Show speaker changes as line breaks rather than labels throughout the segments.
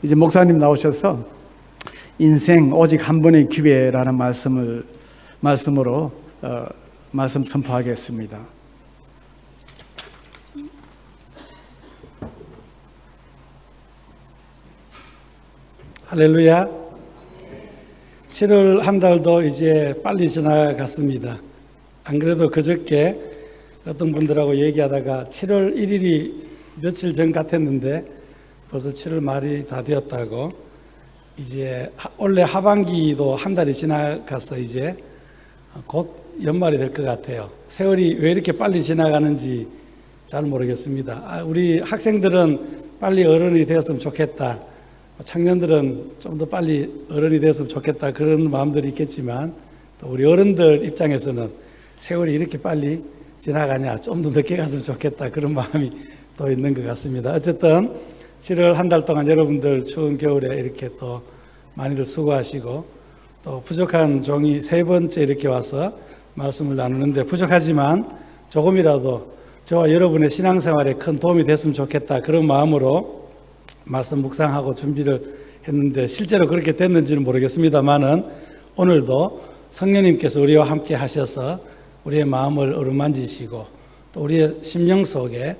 이제 목사님 나오셔서 인생 오직 한 번의 기회라는 말씀으로 말씀 선포하겠습니다. 할렐루야. 7월 한 달도 이제 빨리 지나갔습니다. 안 그래도 그저께 어떤 분들하고 얘기하다가 7월 1일이 며칠 전 같았는데 벌써 7월 말이 다 되었다고. 이제 원래 하반기도 한 달이 지나가서 이제 곧 연말이 될 것 같아요. 세월이 왜 이렇게 빨리 지나가는지 잘 모르겠습니다. 우리 학생들은 빨리 어른이 되었으면 좋겠다. 청년들은 좀 더 빨리 어른이 되었으면 좋겠다. 그런 마음들이 있겠지만 또 우리 어른들 입장에서는 세월이 이렇게 빨리 지나가냐, 좀 더 늦게 갔으면 좋겠다. 그런 마음이 또 있는 것 같습니다. 어쨌든 7월 한 달 동안 여러분들 추운 겨울에 이렇게 또 많이들 수고하시고 또 부족한 종이 세 번째 이렇게 와서 말씀을 나누는데 부족하지만 조금이라도 저와 여러분의 신앙생활에 큰 도움이 됐으면 좋겠다. 그런 마음으로 말씀 묵상하고 준비를 했는데 실제로 그렇게 됐는지는 모르겠습니다만은 오늘도 성령님께서 우리와 함께 하셔서 우리의 마음을 어루만지시고 또 우리의 심령 속에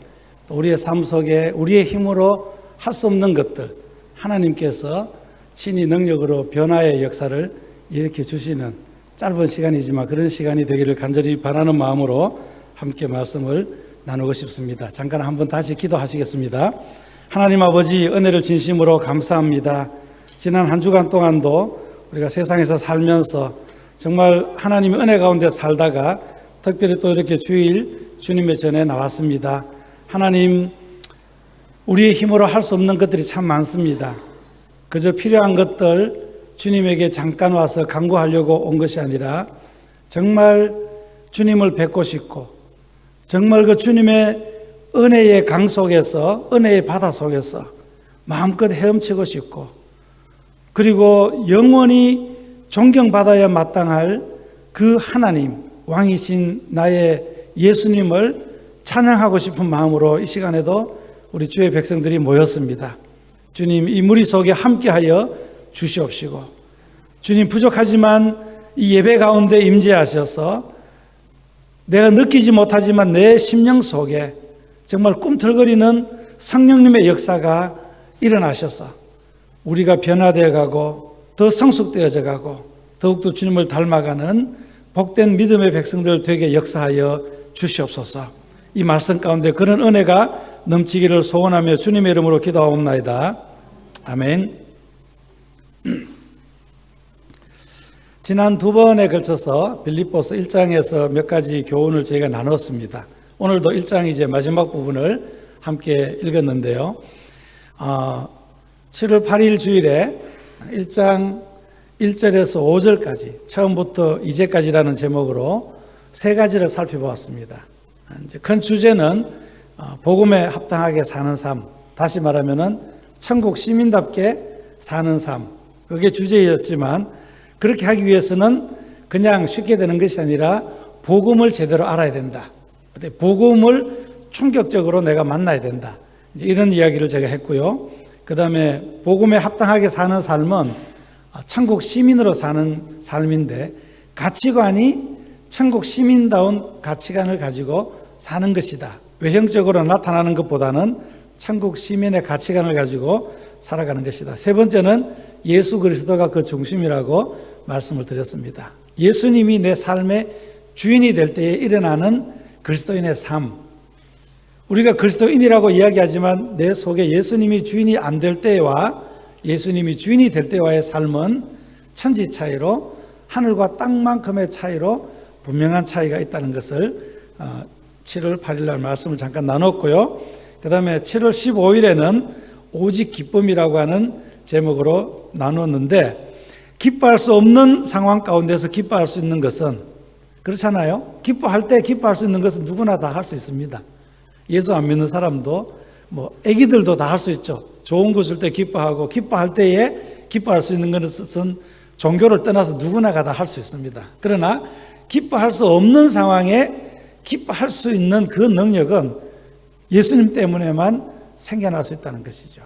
또 우리의 삶 속에 우리의 힘으로 할 수 없는 것들 하나님께서 친히 능력으로 변화의 역사를 일으켜 주시는 짧은 시간이지만 그런 시간이 되기를 간절히 바라는 마음으로 함께 말씀을 나누고 싶습니다. 잠깐 한번 다시 기도하시겠습니다. 하나님 아버지, 은혜를 진심으로 감사합니다. 지난 한 주간 동안도 우리가 세상에서 살면서 정말 하나님의 은혜 가운데 살다가 특별히 또 이렇게 주일 주님의 전에 나왔습니다. 하나님, 우리의 힘으로 할 수 없는 것들이 참 많습니다. 그저 필요한 것들 주님에게 잠깐 와서 간구하려고 온 것이 아니라 정말 주님을 뵙고 싶고 정말 그 주님의 은혜의 강 속에서 은혜의 바다 속에서 마음껏 헤엄치고 싶고 그리고 영원히 존경받아야 마땅할 그 하나님 왕이신 나의 예수님을 찬양하고 싶은 마음으로 이 시간에도 우리 주의 백성들이 모였습니다. 주님, 이 무리 속에 함께하여 주시옵시고 주님, 부족하지만 이 예배 가운데 임재하셔서 내가 느끼지 못하지만 내 심령 속에 정말 꿈틀거리는 성령님의 역사가 일어나셔서 우리가 변화되어 가고 더 성숙되어져 가고 더욱더 주님을 닮아가는 복된 믿음의 백성들 되게 역사하여 주시옵소서. 이 말씀 가운데 그런 은혜가 넘치기를 소원하며 주님의 이름으로 기도하옵나이다. 아멘. 지난 두 번에 걸쳐서 빌립보서 1장에서 몇 가지 교훈을 저희가 나눴습니다. 오늘도 1장 이제 마지막 부분을 함께 읽었는데요. 7월 8일 주일에 1장 1절에서 5절까지 처음부터 이제까지라는 제목으로 세 가지를 살펴보았습니다. 이제 큰 주제는 복음에 합당하게 사는 삶, 다시 말하면은 천국 시민답게 사는 삶, 그게 주제였지만 그렇게 하기 위해서는 그냥 쉽게 되는 것이 아니라 복음을 제대로 알아야 된다. 복음을 충격적으로 내가 만나야 된다. 이제 이런 이야기를 제가 했고요. 그 다음에 복음에 합당하게 사는 삶은 천국 시민으로 사는 삶인데 가치관이 천국 시민다운 가치관을 가지고 사는 것이다. 외형적으로 나타나는 것보다는 천국 시민의 가치관을 가지고 살아가는 것이다. 세 번째는 예수 그리스도가 그 중심이라고 말씀을 드렸습니다. 예수님이 내 삶의 주인이 될 때에 일어나는 그리스도인의 삶. 우리가 그리스도인이라고 이야기하지만 내 속에 예수님이 주인이 안 될 때와 예수님이 주인이 될 때와의 삶은 천지 차이로 하늘과 땅만큼의 차이로 분명한 차이가 있다는 것을 7월 8일 날 말씀을 잠깐 나눴고요. 그 다음에 7월 15일에는 오직 기쁨이라고 하는 제목으로 나눴는데 기뻐할 수 없는 상황 가운데서 기뻐할 수 있는 것은 그렇잖아요. 기뻐할 때 기뻐할 수 있는 것은 누구나 다 할 수 있습니다. 예수 안 믿는 사람도 아기들도 다 할 수 있죠. 좋은 것일 때 기뻐하고 기뻐할 때에 기뻐할 수 있는 것은 종교를 떠나서 누구나가 다 할 수 있습니다. 그러나 기뻐할 수 없는 상황에 기뻐할 수 있는 그 능력은 예수님 때문에만 생겨날 수 있다는 것이죠.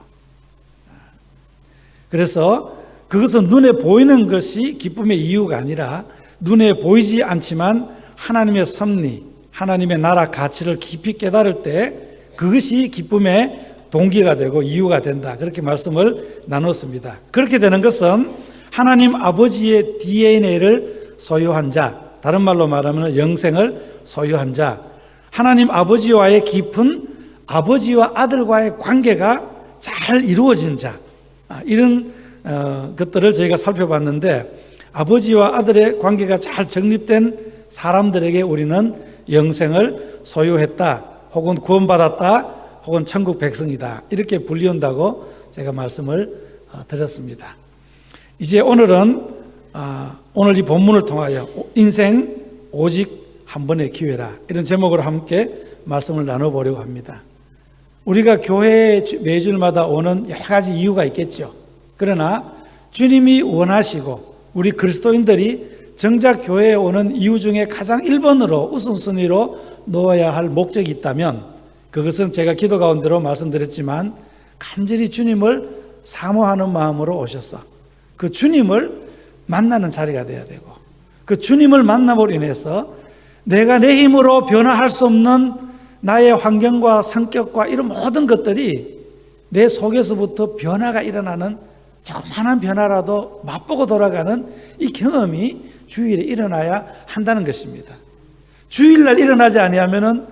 그래서 그것은 눈에 보이는 것이 기쁨의 이유가 아니라 눈에 보이지 않지만 하나님의 섭리, 하나님의 나라 가치를 깊이 깨달을 때 그것이 기쁨의 동기가 되고 이유가 된다. 그렇게 말씀을 나눴습니다. 그렇게 되는 것은 하나님 아버지의 DNA를 소유한 자, 다른 말로 말하면 영생을 소유한 자, 하나님 아버지와의 깊은 아버지와 아들과의 관계가 잘 이루어진 자, 이런 것들을 저희가 살펴봤는데 아버지와 아들의 관계가 잘 정립된 사람들에게 우리는 영생을 소유했다, 혹은 구원받았다, 혹은 천국 백성이다, 이렇게 불리운다고 제가 말씀을 드렸습니다. 이제 오늘은 오늘 이 본문을 통하여 인생 오직 한 번의 기회라, 이런 제목으로 함께 말씀을 나눠보려고 합니다. 우리가 교회에 매주일마다 오는 여러 가지 이유가 있겠죠. 그러나 주님이 원하시고 우리 그리스도인들이 정작 교회에 오는 이유 중에 가장 1번으로 우선순위로 놓아야 할 목적이 있다면 그것은 제가 기도 가운데로 말씀드렸지만 간절히 주님을 사모하는 마음으로 오셔서 그 주님을 만나는 자리가 돼야 되고, 그 주님을 만남으로 인해서 내가 내 힘으로 변화할 수 없는 나의 환경과 성격과 이런 모든 것들이 내 속에서부터 변화가 일어나는, 조그마한 변화라도 맛보고 돌아가는 이 경험이 주일에 일어나야 한다는 것입니다. 주일날 일어나지 아니하면은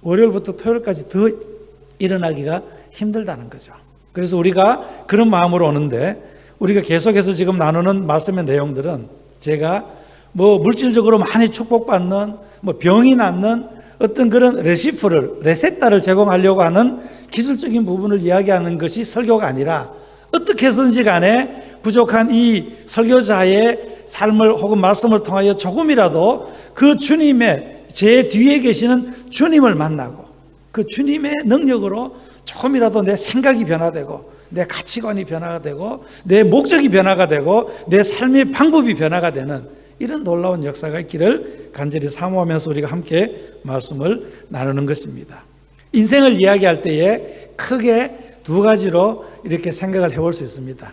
월요일부터 토요일까지 더 일어나기가 힘들다는 거죠. 그래서 우리가 그런 마음으로 오는데, 우리가 계속해서 지금 나누는 말씀의 내용들은 제가 뭐 물질적으로 많이 축복받는, 뭐 병이 낫는 어떤 그런 레세타를 제공하려고 하는 기술적인 부분을 이야기하는 것이 설교가 아니라, 어떻게 해서든지 간에 부족한 이 설교자의 삶을 혹은 말씀을 통하여 조금이라도 그 주님의, 제 뒤에 계시는 주님을 만나고 그 주님의 능력으로 조금이라도 내 생각이 변화되고 내 가치관이 변화가 되고 내 목적이 변화가 되고 내 삶의 방법이 변화가 되는 이런 놀라운 역사가 있기를 간절히 사모하면서 우리가 함께 말씀을 나누는 것입니다. 인생을 이야기할 때에 크게 두 가지로 이렇게 생각을 해볼 수 있습니다.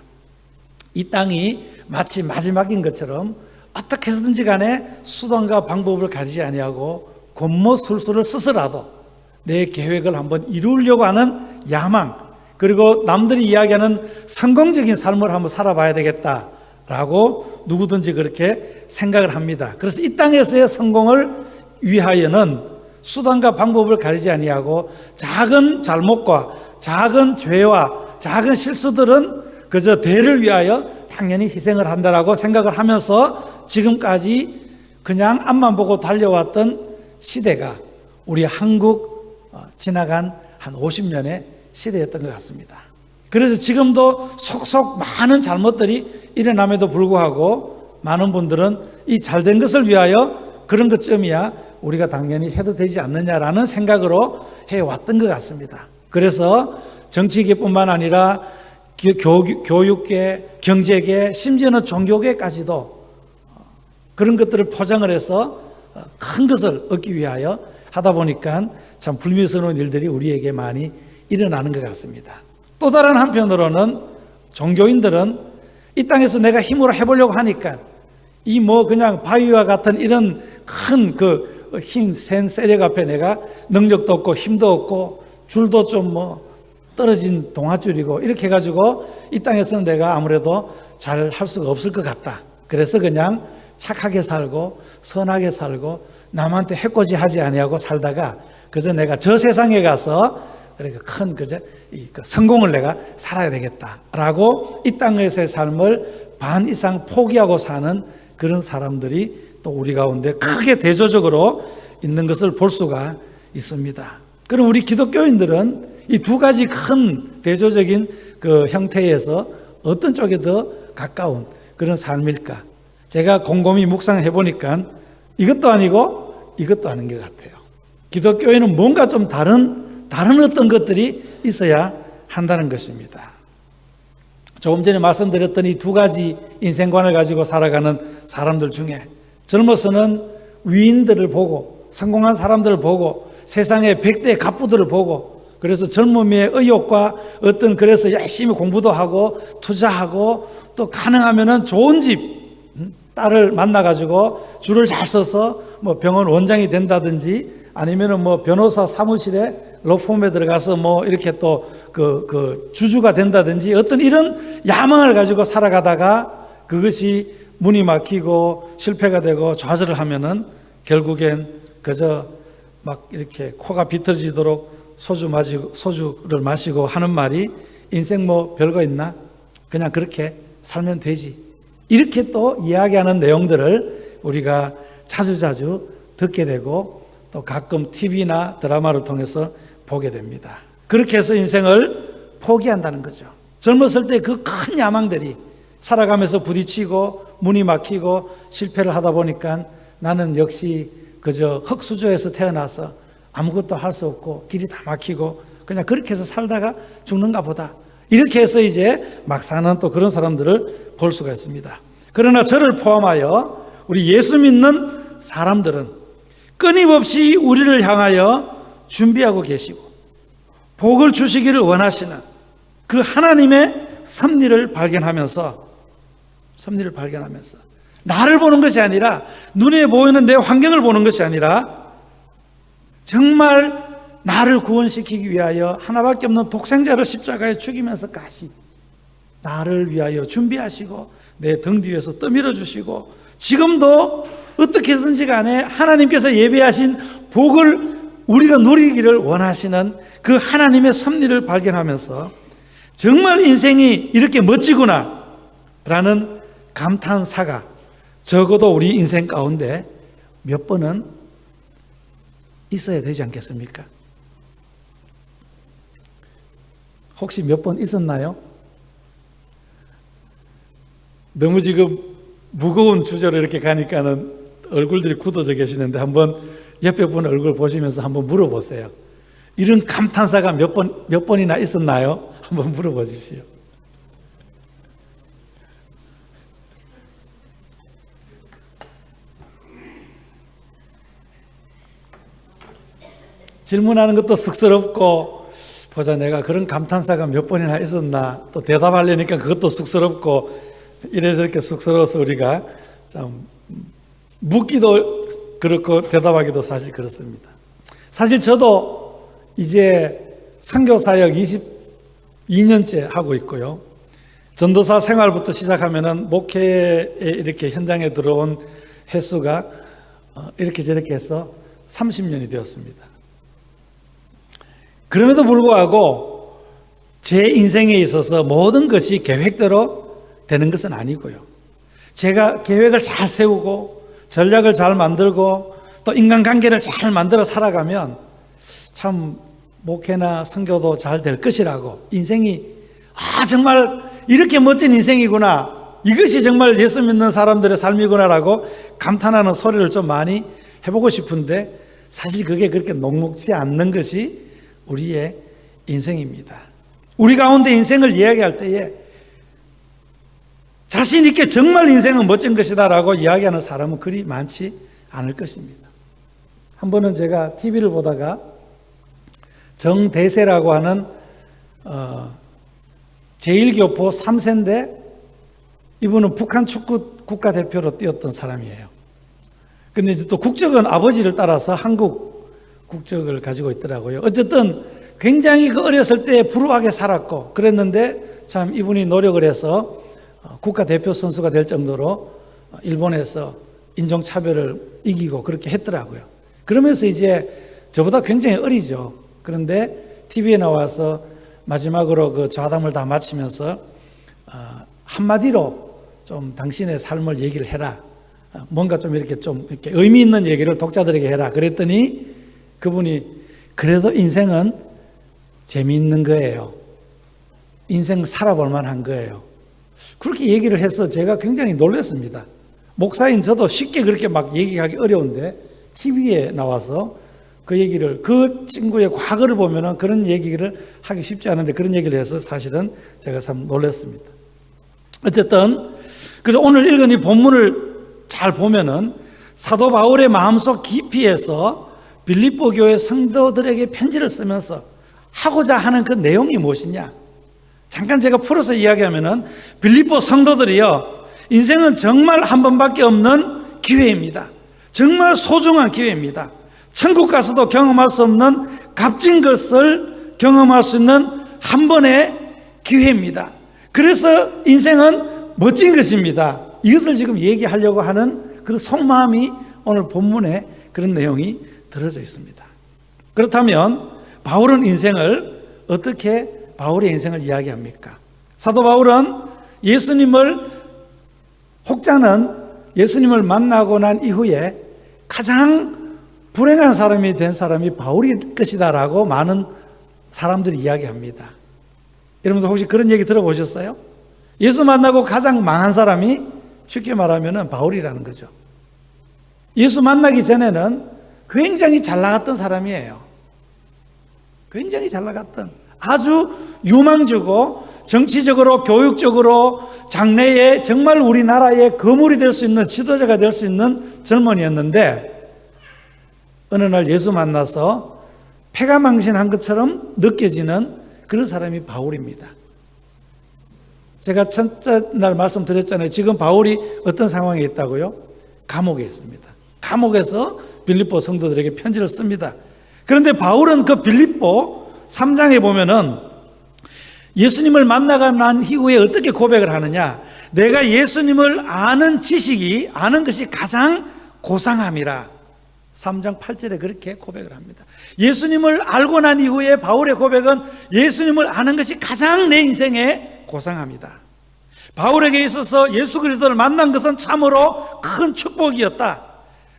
이 땅이 마치 마지막인 것처럼 어떻게 해서든지 간에 수단과 방법을 가리지 아니하고 곤모술수를 써서라도 내 계획을 한번 이루려고 하는 야망, 그리고 남들이 이야기하는 성공적인 삶을 한번 살아봐야 되겠다라고 누구든지 그렇게 생각을 합니다. 그래서 이 땅에서의 성공을 위하여는 수단과 방법을 가리지 아니하고 작은 잘못과 작은 죄와 작은 실수들은 그저 대를 위하여 당연히 희생을 한다라고 생각을 하면서 지금까지 그냥 앞만 보고 달려왔던 시대가 우리 한국 지나간 한 50년의 시대였던 것 같습니다. 그래서 지금도 속속 많은 잘못들이 일어남에도 불구하고 많은 분들은 이 잘된 것을 위하여 그런 것쯤이야 우리가 당연히 해도 되지 않느냐라는 생각으로 해왔던 것 같습니다. 그래서 정치계뿐만 아니라 교육계, 경제계, 심지어는 종교계까지도 그런 것들을 포장을 해서 큰 것을 얻기 위하여 하다 보니까 참 불미스러운 일들이 우리에게 많이 일어나는 것 같습니다. 또 다른 한편으로는 종교인들은 이 땅에서 내가 힘으로 해보려고 하니까 이 뭐 그냥 바위와 같은 이런 큰 그 힘 센 세력 앞에 내가 능력도 없고 힘도 없고 줄도 좀 뭐 떨어진 동아줄이고 이렇게 해가지고 이 땅에서는 내가 아무래도 잘 할 수가 없을 것 같다. 그래서 그냥 착하게 살고 선하게 살고 남한테 해코지 하지 아니하고 살다가 그래서 내가 저 세상에 가서 그렇게 큰 성공을 내가 살아야 되겠다라고 이 땅에서의 삶을 반 이상 포기하고 사는 그런 사람들이 또 우리 가운데 크게 대조적으로 있는 것을 볼 수가 있습니다. 그럼 우리 기독교인들은 이 두 가지 큰 대조적인 그 형태에서 어떤 쪽에 더 가까운 그런 삶일까? 제가 곰곰이 묵상해 보니까 이것도 아니고 이것도 아닌 것 같아요. 기독교에는 뭔가 좀 다른 어떤 것들이 있어야 한다는 것입니다. 조금 전에 말씀드렸던 이 두 가지 인생관을 가지고 살아가는 사람들 중에 젊어서는 위인들을 보고 성공한 사람들을 보고 세상의 100대 갑부들을 보고 그래서 젊음의 의욕과 어떤 그래서 열심히 공부도 하고 투자하고 또 가능하면은 좋은 집 딸을 만나가지고 줄을 잘 서서 뭐 병원 원장이 된다든지 아니면은 뭐 변호사 사무실에 로펌에 들어가서 뭐 이렇게 또 그 주주가 된다든지 어떤 이런 야망을 가지고 살아가다가 그것이 문이 막히고 실패가 되고 좌절을 하면은 결국엔 그저 막 이렇게 코가 비틀어지도록 소주를 마시고 하는 말이 인생 뭐 별거 있나? 그냥 그렇게 살면 되지. 이렇게 또 이야기하는 내용들을 우리가 자주자주 듣게 되고 또 가끔 TV나 드라마를 통해서 보게 됩니다. 그렇게 해서 인생을 포기한다는 거죠. 젊었을 때 그 큰 야망들이 살아가면서 부딪히고 문이 막히고 실패를 하다 보니까 나는 역시 그저 흙수저에서 태어나서 아무것도 할 수 없고 길이 다 막히고 그냥 그렇게 해서 살다가 죽는가 보다. 이렇게 해서 이제 막 사는 또 그런 사람들을 볼 수가 있습니다. 그러나 저를 포함하여 우리 예수 믿는 사람들은 끊임없이 우리를 향하여 준비하고 계시고 복을 주시기를 원하시는 그 하나님의 섭리를 발견하면서 나를 보는 것이 아니라 눈에 보이는 내 환경을 보는 것이 아니라 정말 나를 구원시키기 위하여 하나밖에 없는 독생자를 십자가에 죽이면서까지 나를 위하여 준비하시고 내 등 뒤에서 떠밀어 주시고 지금도 어떻게든지 간에 하나님께서 예배하신 복을 우리가 누리기를 원하시는 그 하나님의 섭리를 발견하면서 정말 인생이 이렇게 멋지구나 라는 감탄사가 적어도 우리 인생 가운데 몇 번은 있어야 되지 않겠습니까? 혹시 몇 번 있었나요? 너무 지금 무거운 주제로 이렇게 가니까는 얼굴들이 굳어져 계시는데 한번 옆에 분 얼굴 보시면서 한번 물어보세요. 이런 감탄사가 몇 번이나 있었나요? 한번 물어보십시오. 질문하는 것도 쑥스럽고 보자 내가 그런 감탄사가 몇 번이나 있었나 또 대답하려니까 그것도 쑥스럽고 이래저렇게 쑥스러워서 우리가 참 묻기도 그렇고 대답하기도 사실 그렇습니다. 사실 저도 이제 선교사역 22년째 하고 있고요. 전도사 생활부터 시작하면은 목회에 이렇게 현장에 들어온 횟수가 이렇게 저렇게 해서 30년이 되었습니다. 그럼에도 불구하고 제 인생에 있어서 모든 것이 계획대로 되는 것은 아니고요. 제가 계획을 잘 세우고 전략을 잘 만들고 또 인간관계를 잘 만들어 살아가면 참 목회나 선교도 잘 될 것이라고 인생이 정말 이렇게 멋진 인생이구나 이것이 정말 예수 믿는 사람들의 삶이구나라고 감탄하는 소리를 좀 많이 해보고 싶은데 사실 그게 그렇게 녹록지 않는 것이 우리의 인생입니다. 우리 가운데 인생을 이야기할 때에 자신 있게 정말 인생은 멋진 것이다 라고 이야기하는 사람은 그리 많지 않을 것입니다. 한 번은 제가 TV를 보다가 정대세라고 하는 제1교포 3세인데 이분은 북한 축구 국가대표로 뛰었던 사람이에요. 근데 이제 또 국적은 아버지를 따라서 한국 국적을 가지고 있더라고요. 어쨌든 굉장히 그 어렸을 때 불우하게 살았고 그랬는데 참 이분이 노력을 해서 국가대표 선수가 될 정도로 일본에서 인종차별을 이기고 그렇게 했더라고요. 그러면서 이제 저보다 굉장히 어리죠. 그런데 TV에 나와서 마지막으로 그 좌담을 다 마치면서 한마디로 좀 당신의 삶을 얘기를 해라. 뭔가 좀 이렇게 의미 있는 얘기를 독자들에게 해라. 그랬더니 그분이 그래도 인생은 재미있는 거예요. 인생 살아볼 만한 거예요. 그렇게 얘기를 해서 제가 굉장히 놀랐습니다. 목사인 저도 쉽게 그렇게 막 얘기하기 어려운데 TV에 나와서 그 얘기를 그 친구의 과거를 보면은 그런 얘기를 하기 쉽지 않은데 그런 얘기를 해서 사실은 제가 참 놀랐습니다. 어쨌든 그래서 오늘 읽은 이 본문을 잘 보면은 사도 바울의 마음속 깊이에서 빌립보 교회 성도들에게 편지를 쓰면서
하고자 하는 그 내용이 무엇이냐? 잠깐 제가 풀어서 이야기하면은 빌립보 성도들이요, 인생은 정말 한 번밖에 없는 기회입니다. 정말 소중한 기회입니다. 천국 가서도 경험할 수 없는 값진 것을 경험할 수 있는 한 번의 기회입니다. 그래서 인생은 멋진 것입니다. 이것을 지금 얘기하려고 하는 그 속마음이 오늘 본문에 그런 내용이 들어져 있습니다. 그렇다면 바울은 인생을 어떻게 바울의 인생을 이야기합니까? 사도 바울은 혹자는 예수님을 만나고 난 이후에 가장 불행한 사람이 된 사람이 바울일 것이다라고 많은 사람들이 이야기합니다. 여러분들 혹시 그런 얘기 들어보셨어요? 예수 만나고 가장 망한 사람이 쉽게 말하면 바울이라는 거죠. 예수 만나기 전에는 굉장히 잘 나갔던 사람이에요. 굉장히 잘 나갔던, 아주 유망주고 정치적으로 교육적으로 장래에 정말 우리나라의 거물이 될 수 있는, 지도자가 될 수 있는 젊은이였는데 어느 날 예수 만나서 패가 망신한 것처럼 느껴지는 그런 사람이 바울입니다. 제가 첫째 날 말씀드렸잖아요. 지금 바울이 어떤 상황에 있다고요? 감옥에 있습니다. 감옥에서 빌립보 성도들에게 편지를 씁니다. 그런데 바울은 그 빌립보 3장에 보면은 예수님을 만나고 난 이후에 어떻게 고백을 하느냐? 내가 예수님을 아는 것이 가장 고상함이라. 3장 8절에 그렇게 고백을 합니다. 예수님을 알고 난 이후에 바울의 고백은 예수님을 아는 것이 가장 내 인생의 고상함이다. 바울에게 있어서 예수 그리스도를 만난 것은 참으로 큰 축복이었다.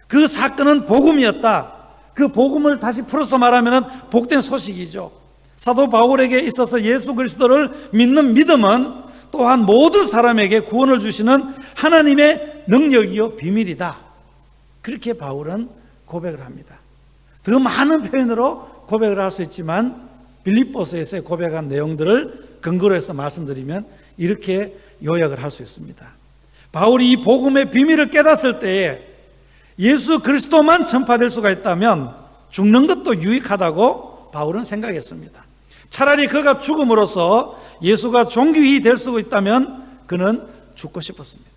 그 사건은 복음이었다. 그 복음을 다시 풀어서 말하면 복된 소식이죠. 사도 바울에게 있어서 예수 그리스도를 믿는 믿음은 또한 모든 사람에게 구원을 주시는 하나님의 능력이요 비밀이다. 그렇게 바울은 고백을 합니다. 더 많은 표현으로 고백을 할 수 있지만 빌립보서에서 고백한 내용들을 근거로 해서 말씀드리면 이렇게 요약을 할 수 있습니다. 바울이 이 복음의 비밀을 깨닫을 때에 예수 그리스도만 전파될 수가 있다면 죽는 것도 유익하다고 바울은 생각했습니다. 차라리 그가 죽음으로써 예수가 존귀히 될 수 있다면 그는 죽고 싶었습니다.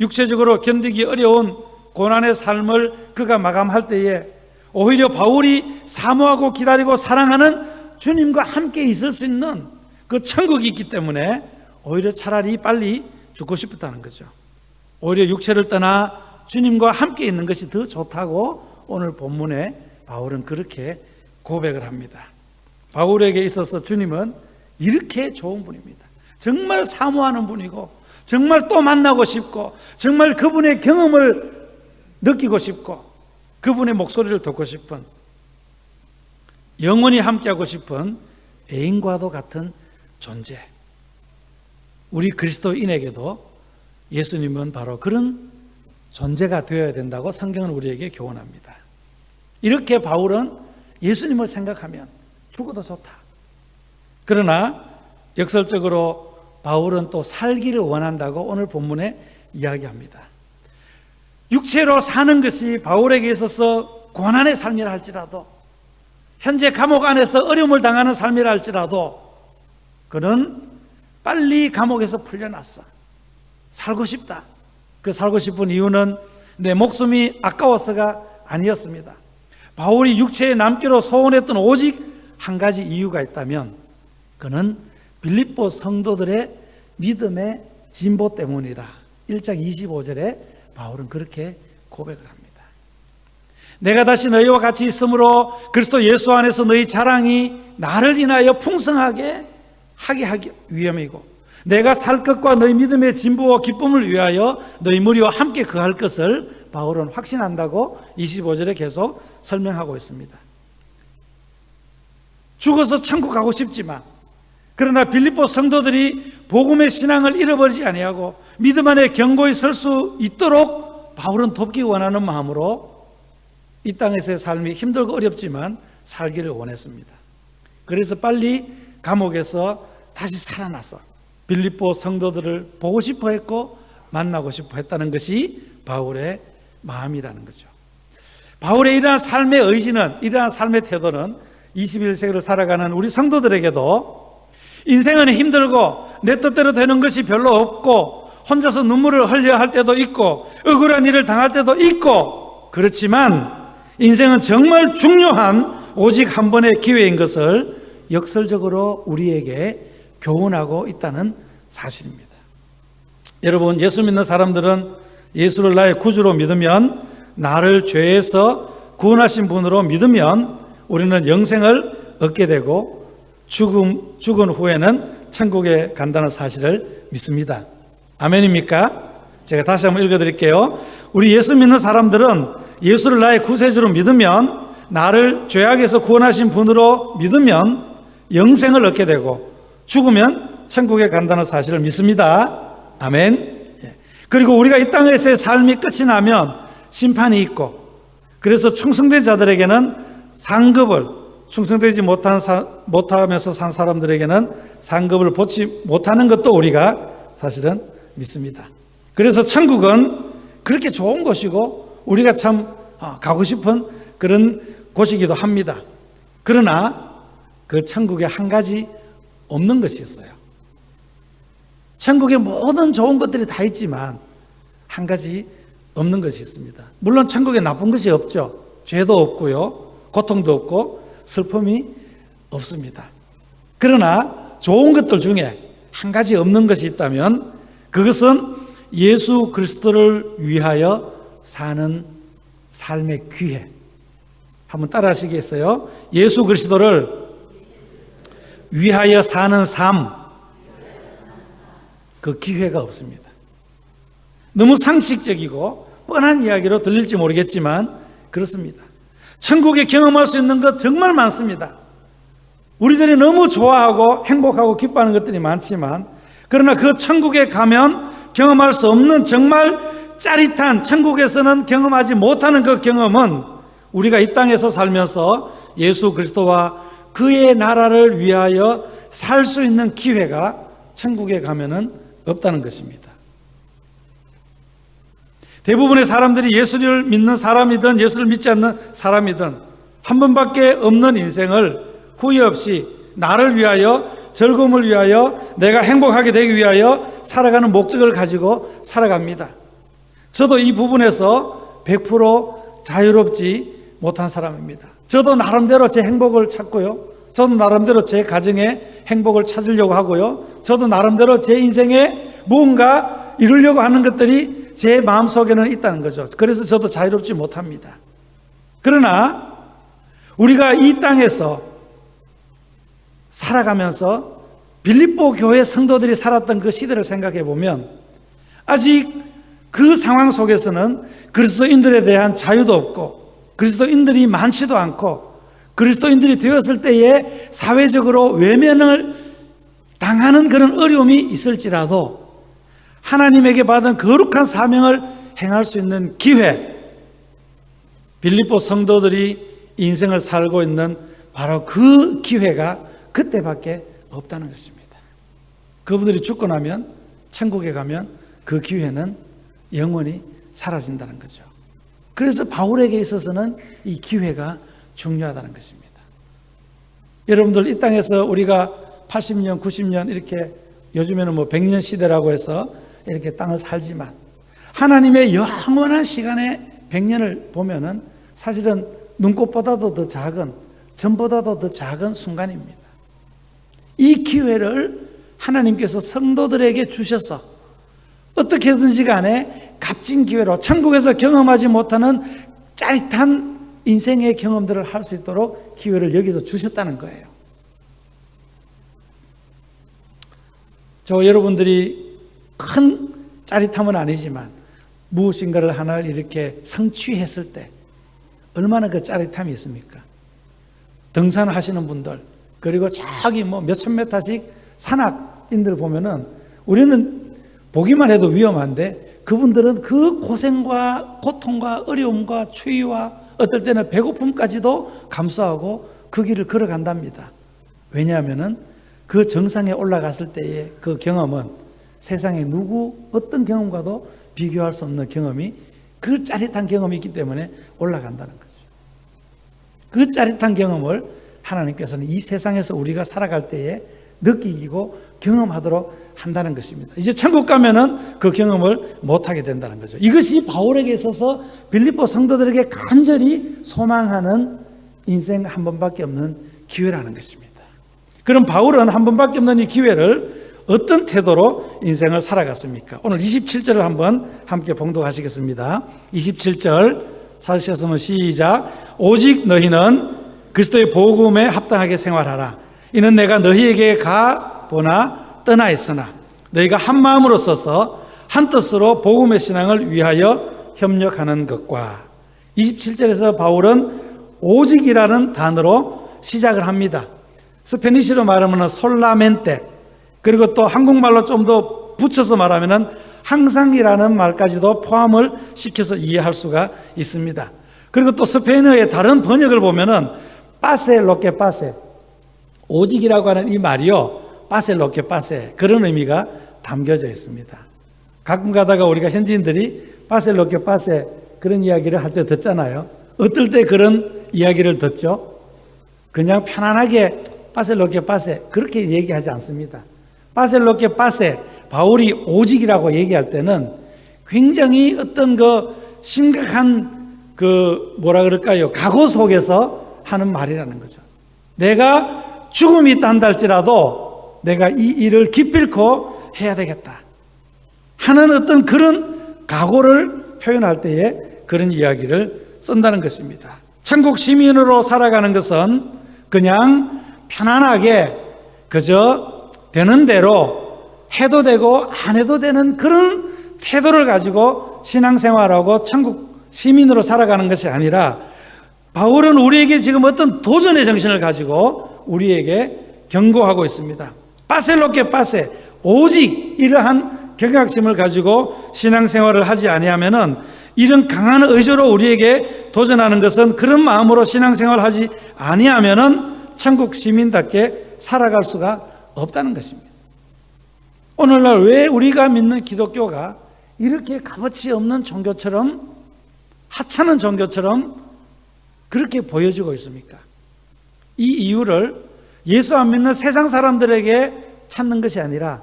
육체적으로 견디기 어려운 고난의 삶을 그가 마감할 때에 오히려 바울이 사모하고 기다리고 사랑하는 주님과 함께 있을 수 있는 그 천국이 있기 때문에 오히려 차라리 빨리 죽고 싶었다는 거죠. 오히려 육체를 떠나 주님과 함께 있는 것이 더 좋다고 오늘 본문에 바울은 그렇게 고백을 합니다. 바울에게 있어서 주님은 이렇게 좋은 분입니다. 정말 사모하는 분이고 정말 또 만나고 싶고 정말 그분의 경험을 느끼고 싶고 그분의 목소리를 듣고 싶은, 영원히 함께하고 싶은 애인과도 같은 존재. 우리 그리스도인에게도 예수님은 바로 그런 존재가 되어야 된다고 성경은 우리에게 교훈합니다. 이렇게 바울은 예수님을 생각하면 죽어도 좋다. 그러나 역설적으로 바울은 또 살기를 원한다고 오늘 본문에 이야기합니다. 육체로 사는 것이 바울에게 있어서 고난의 삶이라 할지라도, 현재 감옥 안에서 어려움을 당하는 삶이라 할지라도 그는 빨리 감옥에서 풀려났어. 살고 싶다. 그 살고 싶은 이유는 내 목숨이 아까워서가 아니었습니다. 바울이 육체에 남기로 소원했던 오직 한 가지 이유가 있다면 그는 빌립보 성도들의 믿음의 진보 때문이다. 1장 25절에 바울은 그렇게 고백을 합니다. 내가 다시 너희와 같이 있으므로 그리스도 예수 안에서 너희 자랑이 나를 인하여 풍성하게 하기 위함이고 내가 살 것과 너희 믿음의 진보와 기쁨을 위하여 너희 무리와 함께 거할 것을 바울은 확신한다고 25절에 계속 설명하고 있습니다. 죽어서 천국 가고 싶지만, 그러나 빌립보 성도들이 복음의 신앙을 잃어버리지 아니하고 믿음 안에 견고히 설 수 있도록 바울은 돕기 원하는 마음으로 이 땅에서의 삶이 힘들고 어렵지만 살기를 원했습니다. 그래서 빨리 감옥에서 다시 살아나서 빌립보 성도들을 보고 싶어 했고 만나고 싶어 했다는 것이 바울의 마음이라는 거죠. 바울의 이러한 삶의 의지는, 이러한 삶의 태도는 21세기를 살아가는 우리 성도들에게도 인생은 힘들고 내 뜻대로 되는 것이 별로 없고 혼자서 눈물을 흘려야 할 때도 있고 억울한 일을 당할 때도 있고, 그렇지만 인생은 정말 중요한 오직 한 번의 기회인 것을 역설적으로 우리에게 교훈하고 있다는 사실입니다. 여러분, 예수 믿는 사람들은 예수를 나의 구주로 믿으면, 나를 죄에서 구원하신 분으로 믿으면 우리는 영생을 얻게 되고 죽은 후에는 천국에 간다는 사실을 믿습니다. 아멘입니까? 제가 다시 한번 읽어드릴게요. 우리 예수 믿는 사람들은 예수를 나의 구세주로 믿으면, 나를 죄악에서 구원하신 분으로 믿으면 영생을 얻게 되고 죽으면 천국에 간다는 사실을 믿습니다. 아멘. 그리고 우리가 이 땅에서의 삶이 끝이 나면 심판이 있고, 그래서 충성된 자들에게는 상급을, 충성되지 못하면서 산 사람들에게는 상급을 받지 못하는 것도 우리가 사실은 믿습니다. 그래서 천국은 그렇게 좋은 곳이고 우리가 참 가고 싶은 그런 곳이기도 합니다. 그러나 그 천국에 한 가지 없는 것이 있어요. 천국에 모든 좋은 것들이 다 있지만 한 가지 없는 것이 있습니다. 물론 천국에 나쁜 것이 없죠. 죄도 없고요, 고통도 없고 슬픔이 없습니다. 그러나 좋은 것들 중에 한 가지 없는 것이 있다면 그것은 예수 그리스도를 위하여 사는 삶의 기회. 한번 따라 하시겠어요? 예수 그리스도를 위하여 사는 삶, 그 기회가 없습니다. 너무 상식적이고 뻔한 이야기로 들릴지 모르겠지만 그렇습니다. 천국에 경험할 수 있는 것 정말 많습니다. 우리들이 너무 좋아하고 행복하고 기뻐하는 것들이 많지만, 그러나 그 천국에 가면 경험할 수 없는 정말 짜릿한, 천국에서는 경험하지 못하는 그 경험은 우리가 이 땅에서 살면서 예수 그리스도와 그의 나라를 위하여 살 수 있는 기회가 천국에 가면은 없다는 것입니다. 대부분의 사람들이 예수를 믿는 사람이든 예수를 믿지 않는 사람이든 한 번밖에 없는 인생을 후회 없이 나를 위하여, 즐거움을 위하여, 내가 행복하게 되기 위하여 살아가는 목적을 가지고 살아갑니다. 저도 이 부분에서 100% 자유롭지 못한 사람입니다. 저도 나름대로 제 행복을 찾고요, 저도 나름대로 제 가정의 행복을 찾으려고 하고요, 저도 나름대로 제 인생에 무언가 이루려고 하는 것들이 제 마음속에는 있다는 거죠. 그래서 저도 자유롭지 못합니다. 그러나 우리가 이 땅에서 살아가면서 빌립보 교회 성도들이 살았던 그 시대를 생각해 보면 아직 그 상황 속에서는 그리스도인들에 대한 자유도 없고 그리스도인들이 많지도 않고 그리스도인들이 되었을 때에 사회적으로 외면을 당하는 그런 어려움이 있을지라도 하나님에게 받은 거룩한 사명을 행할 수 있는 기회, 빌립보 성도들이 인생을 살고 있는 바로 그 기회가 그때밖에 없다는 것입니다. 그분들이 죽고 나면, 천국에 가면 그 기회는 영원히 사라진다는 거죠. 그래서 바울에게 있어서는 이 기회가 중요하다는 것입니다. 여러분들, 이 땅에서 우리가 80년, 90년 이렇게, 요즘에는 뭐 100년 시대라고 해서 이렇게 땅을 살지만 하나님의 영원한 시간에 100년을 보면은 사실은 눈꽃보다도 더 작은, 전보다도 더 작은 순간입니다. 이 기회를 하나님께서 성도들에게 주셔서 어떻게든지 간에 값진 기회로 천국에서 경험하지 못하는 짜릿한 인생의 경험들을 할 수 있도록 기회를 여기서 주셨다는 거예요. 저 여러분들이 큰 짜릿함은 아니지만 무엇인가를 하나를 이렇게 성취했을 때 얼마나 그 짜릿함이 있습니까? 등산하시는 분들, 그리고 저기 뭐 몇천 메타씩 산악인들 보면은 우리는 보기만 해도 위험한데 그분들은 그 고생과 고통과 어려움과 추위와 어떨 때는 배고픔까지도 감수하고 그 길을 걸어간답니다. 왜냐하면은 그 정상에 올라갔을 때의 그 경험은 세상에 어떤 경험과도 비교할 수 없는 경험이, 그 짜릿한 경험이 있기 때문에 올라간다는 거죠. 그 짜릿한 경험을 하나님께서는 이 세상에서 우리가 살아갈 때에 느끼고 경험하도록 한다는 것입니다. 이제 천국 가면은 그 경험을 못하게 된다는 거죠. 이것이 바울에게 있어서 빌립보 성도들에게 간절히 소망하는 인생 한 번밖에 없는 기회라는 것입니다. 그럼 바울은 한 번밖에 없는 이 기회를 어떤 태도로 인생을 살아갔습니까? 오늘 27절을 한번 함께 봉독하시겠습니다. 27절 사주셨으면 시작. 오직 너희는 그리스도의 복음에 합당하게 생활하라. 이는 내가 너희에게 가보나 떠나 있으나 너희가 한 마음으로 써서 한 뜻으로 복음의 신앙을 위하여 협력하는 것과 27절에서 바울은 오직이라는 단어로 시작을 합니다. 스페니쉬로 말하면 솔라멘테, 그리고 또 한국말로 좀 더 붙여서 말하면 항상이라는 말까지도 포함을 시켜서 이해할 수가 있습니다. 그리고 또 스페인어의 다른 번역을 보면은 빠세 로케 빠세, 오직이라고 하는 이 말이요, 빠세 로케 빠세, 그런 의미가 담겨져 있습니다. 가끔 가다가 우리가 현지인들이 빠세 로케 빠세 그런 이야기를 할 때 듣잖아요. 어떨 때 그런 이야기를 듣죠? 그냥 편안하게 빠세 로케 빠세 그렇게 얘기하지 않습니다. 빠세 로케 빠세, 바울이 오직이라고 얘기할 때는 굉장히 어떤 심각한 뭐라 그럴까요? 각오 속에서 하는 말이라는 거죠. 내가 죽음이 있다 한다 할지라도 내가 이 일을 기필코 해야 되겠다 하는 어떤 그런 각오를 표현할 때에 그런 이야기를 쓴다는 것입니다. 천국 시민으로 살아가는 것은 그냥 편안하게 그저 되는 대로 해도 되고 안 해도 되는 그런 태도를 가지고 신앙생활하고 천국 시민으로 살아가는 것이 아니라 바울은 우리에게 지금 어떤 도전의 정신을 가지고 우리에게 경고하고 있습니다. 빠셀로케 빠세, 오직 이러한 경각심을 가지고 신앙생활을 하지 아니하면은 이런 강한 의지로 우리에게 도전하는 것은 그런 마음으로 신앙생활을 하지 아니하면은 천국 시민답게 살아갈 수가 없다는 것입니다. 오늘날 왜 우리가 믿는 기독교가 이렇게 값어치 없는 종교처럼 하찮은 종교처럼 그렇게 보여지고 있습니까? 이 이유를 예수 안 믿는 세상 사람들에게 찾는 것이 아니라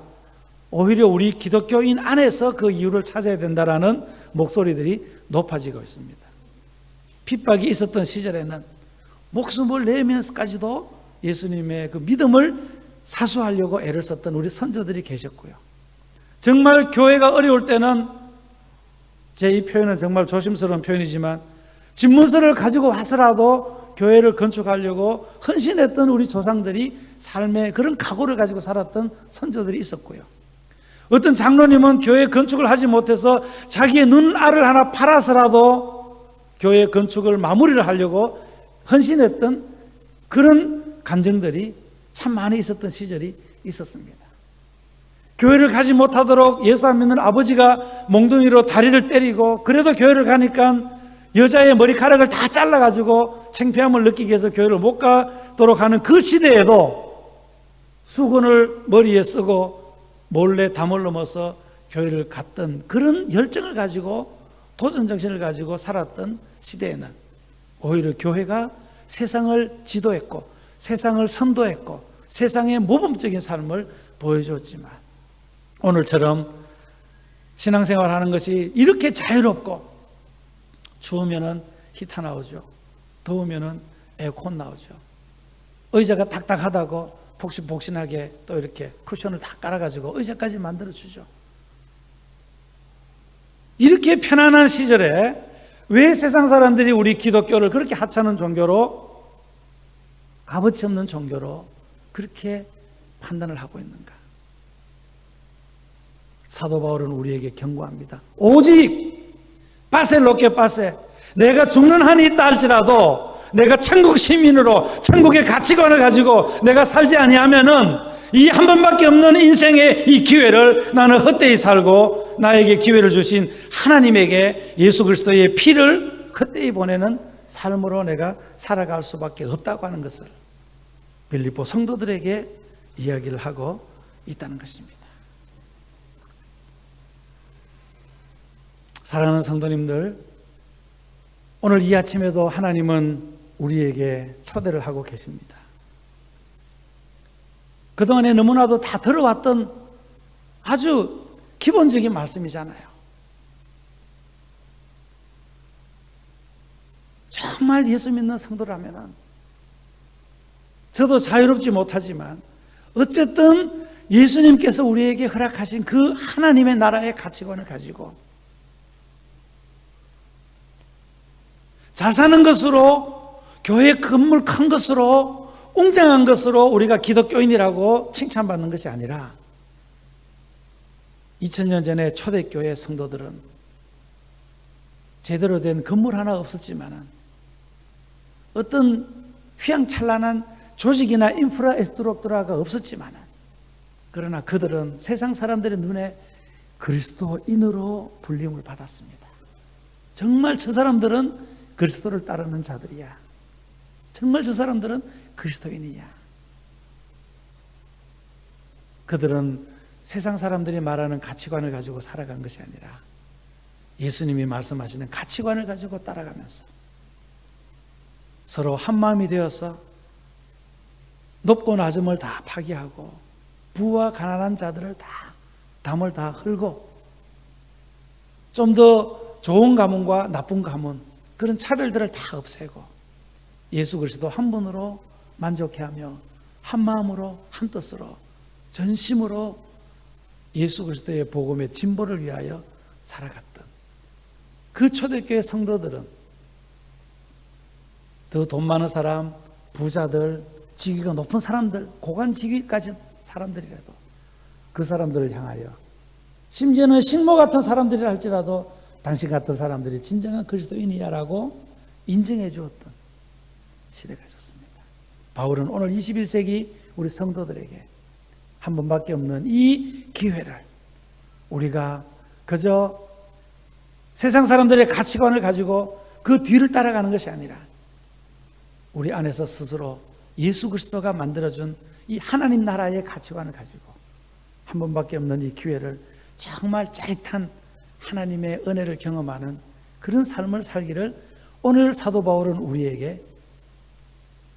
오히려 우리 기독교인 안에서 그 이유를 찾아야 된다라는 목소리들이 높아지고 있습니다. 핍박이 있었던 시절에는 목숨을 내면서까지도 예수님의 그 믿음을 사수하려고 애를 썼던 우리 선조들이 계셨고요. 정말 교회가 어려울 때는 제 이 표현은 정말 조심스러운 표현이지만 집문서를 가지고 와서라도 교회를 건축하려고 헌신했던 우리 조상들이 삶의 그런 각오를 가지고 살았던 선조들이 있었고요. 어떤 장로님은 교회 건축을 하지 못해서 자기의 눈알을 하나 팔아서라도 교회 건축을 마무리를 하려고 헌신했던 그런 간증들이 참 많이 있었던 시절이 있었습니다. 교회를 가지 못하도록 예수 안 믿는 아버지가 몽둥이로 다리를 때리고 그래도 교회를 가니까 여자의 머리카락을 다 잘라가지고 창피함을 느끼게 해서 교회를 못 가도록 하는 그 시대에도 수건을 머리에 쓰고 몰래 담을 넘어서 교회를 갔던 그런 열정을 가지고 도전정신을 가지고 살았던 시대에는 오히려 교회가 세상을 지도했고 세상을 선도했고 세상의 모범적인 삶을 보여줬지만 오늘처럼 신앙생활하는 것이 이렇게 자유롭고 추우면은 히터 나오죠. 더우면은 에어컨 나오죠. 의자가 딱딱하다고 폭신폭신하게 또 이렇게 쿠션을 다 깔아가지고 의자까지 만들어주죠. 이렇게 편안한 시절에 왜 세상 사람들이 우리 기독교를 그렇게 하찮은 종교로 값어치 없는 종교로 그렇게 판단을 하고 있는가? 사도 바울은 우리에게 경고합니다. 오직 빠세 로케 빠세, 내가 죽는 한이 있다 할지라도 내가 천국 시민으로 천국의 가치관을 가지고 내가 살지 아니하면은 이 한 번밖에 없는 인생의 이 기회를 나는 헛되이 살고 나에게 기회를 주신 하나님에게 예수 그리스도의 피를 헛되이 보내는 삶으로 내가 살아갈 수밖에 없다고 하는 것을 빌립보 성도들에게 이야기를 하고 있다는 것입니다. 사랑하는 성도님들, 오늘 이 아침에도 하나님은 우리에게 초대를 하고 계십니다. 그동안에 너무나도 다 들어왔던 아주 기본적인 말씀이잖아요. 정말 예수 믿는 성도라면 저도 자유롭지 못하지만 어쨌든 예수님께서 우리에게 허락하신 그 하나님의 나라의 가치관을 가지고 잘 사는 것으로, 교회 건물 큰 것으로, 웅장한 것으로 우리가 기독교인이라고 칭찬받는 것이 아니라 2000년 전에 초대교회 성도들은 제대로 된 건물 하나 없었지만 어떤 휘황찬란한 조직이나 인프라스트럭처가 없었지만 그러나 그들은 세상 사람들의 눈에 그리스도인으로 불림을 받았습니다. 정말 저 사람들은 그리스도를 따르는 자들이야. 정말 저 사람들은 그리스도인이야. 그들은 세상 사람들이 말하는 가치관을 가지고 살아간 것이 아니라 예수님이 말씀하시는 가치관을 가지고 따라가면서 서로 한마음이 되어서 높고 낮음을 다 파기하고 부와 가난한 자들을 다 담을 다 헐고 좀 더 좋은 가문과 나쁜 가문 그런 차별들을 다 없애고 예수 그리스도 한 분으로 만족해하며 한 마음으로 한 뜻으로 전심으로 예수 그리스도의 복음의 진보를 위하여 살아갔던 그 초대교회 성도들은 더 돈 많은 사람, 부자들, 직위가 높은 사람들, 고관 직위까지 사람들이라도 그 사람들을 향하여 심지어는 식모 같은 사람들이라 할지라도 당신 같은 사람들이 진정한 그리스도인이야라고 인정해 주었던 시대가 있었습니다. 바울은 오늘 21세기 우리 성도들에게 한 번밖에 없는 이 기회를 우리가 그저 세상 사람들의 가치관을 가지고 그 뒤를 따라가는 것이 아니라 우리 안에서 스스로 예수 그리스도가 만들어준 이 하나님 나라의 가치관을 가지고 한 번밖에 없는 이 기회를 정말 짜릿한 하나님의 은혜를 경험하는 그런 삶을 살기를 오늘 사도 바울은 우리에게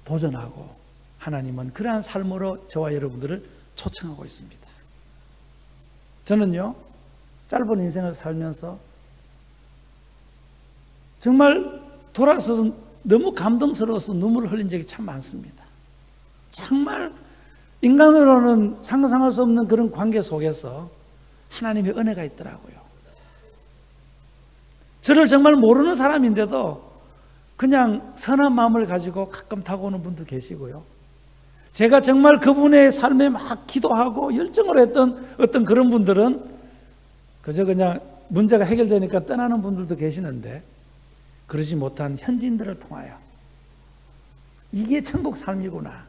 도전하고 하나님은 그러한 삶으로 저와 여러분들을 초청하고 있습니다. 저는요, 짧은 인생을 살면서 정말 돌아서서 너무 감동스러워서 눈물을 흘린 적이 참 많습니다. 정말 인간으로는 상상할 수 없는 그런 관계 속에서 하나님의 은혜가 있더라고요. 저를 정말 모르는 사람인데도 그냥 선한 마음을 가지고 가끔 다가오는 분도 계시고요. 제가 정말 그분의 삶에 막 기도하고 열정을 했던 어떤 그런 분들은 그저 그냥 문제가 해결되니까 떠나는 분들도 계시는데 그러지 못한 현지인들을 통하여 이게 천국 삶이구나.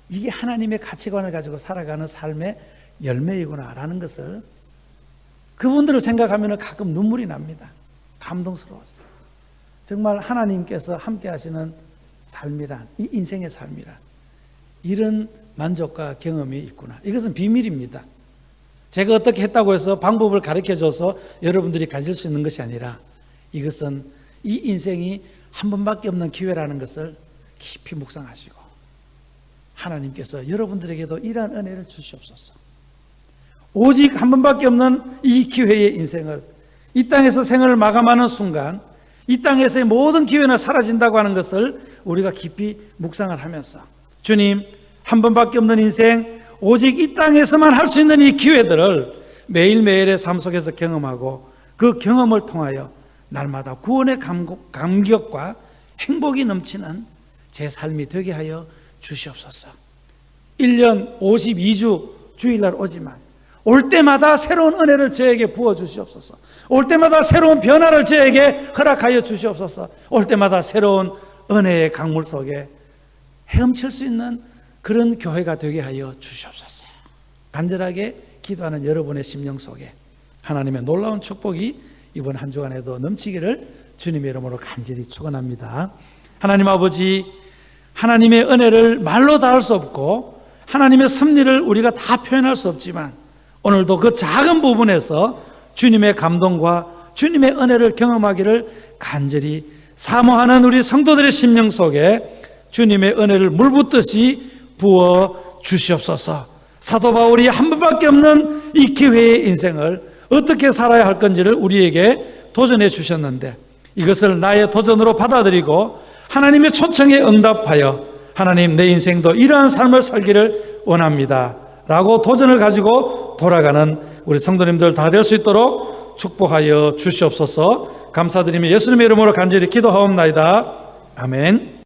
이게 하나님의 가치관을 가지고 살아가는 삶의 열매이구나라는 것을 그분들을 생각하면 가끔 눈물이 납니다. 감동스러웠어요. 정말 하나님께서 함께 하시는 삶이란, 이 인생의 삶이란 이런 만족과 경험이 있구나. 이것은 비밀입니다. 제가 어떻게 했다고 해서 방법을 가르쳐줘서 여러분들이 가질 수 있는 것이 아니라 이것은 이 인생이 한 번밖에 없는 기회라는 것을 깊이 묵상하시고 하나님께서 여러분들에게도 이러한 은혜를 주시옵소서. 오직 한 번밖에 없는 이 기회의 인생을 이 땅에서 생을 마감하는 순간 이 땅에서의 모든 기회는 사라진다고 하는 것을 우리가 깊이 묵상을 하면서 주님, 한 번밖에 없는 인생 오직 이 땅에서만 할 수 있는 이 기회들을 매일매일의 삶 속에서 경험하고 그 경험을 통하여 날마다 구원의 감격과 행복이 넘치는 제 삶이 되게 하여 주시옵소서. 1년 52주 주일날 오지만 올 때마다 새로운 은혜를 저에게 부어주시옵소서. 올 때마다 새로운 변화를 저에게 허락하여 주시옵소서. 올 때마다 새로운 은혜의 강물 속에 헤엄칠 수 있는 그런 교회가 되게 하여 주시옵소서. 간절하게 기도하는 여러분의 심령 속에 하나님의 놀라운 축복이 이번 한 주간에도 넘치기를 주님의 이름으로 간절히 축원합니다. 하나님 아버지, 하나님의 은혜를 말로 다 할 수 없고 하나님의 섭리를 우리가 다 표현할 수 없지만 오늘도 그 작은 부분에서 주님의 감동과 주님의 은혜를 경험하기를 간절히 사모하는 우리 성도들의 심령 속에 주님의 은혜를 물붓듯이 부어 주시옵소서. 사도 바울이 한 번밖에 없는 이 기회의 인생을 어떻게 살아야 할 건지를 우리에게 도전해 주셨는데, 이것을 나의 도전으로 받아들이고 하나님의 초청에 응답하여 하나님, 내 인생도 이러한 삶을 살기를 원합니다 라고 도전을 가지고 돌아가는 우리 성도님들 다 될 수 있도록 축복하여 주시옵소서. 감사드리며 예수님의 이름으로 간절히 기도하옵나이다. 아멘.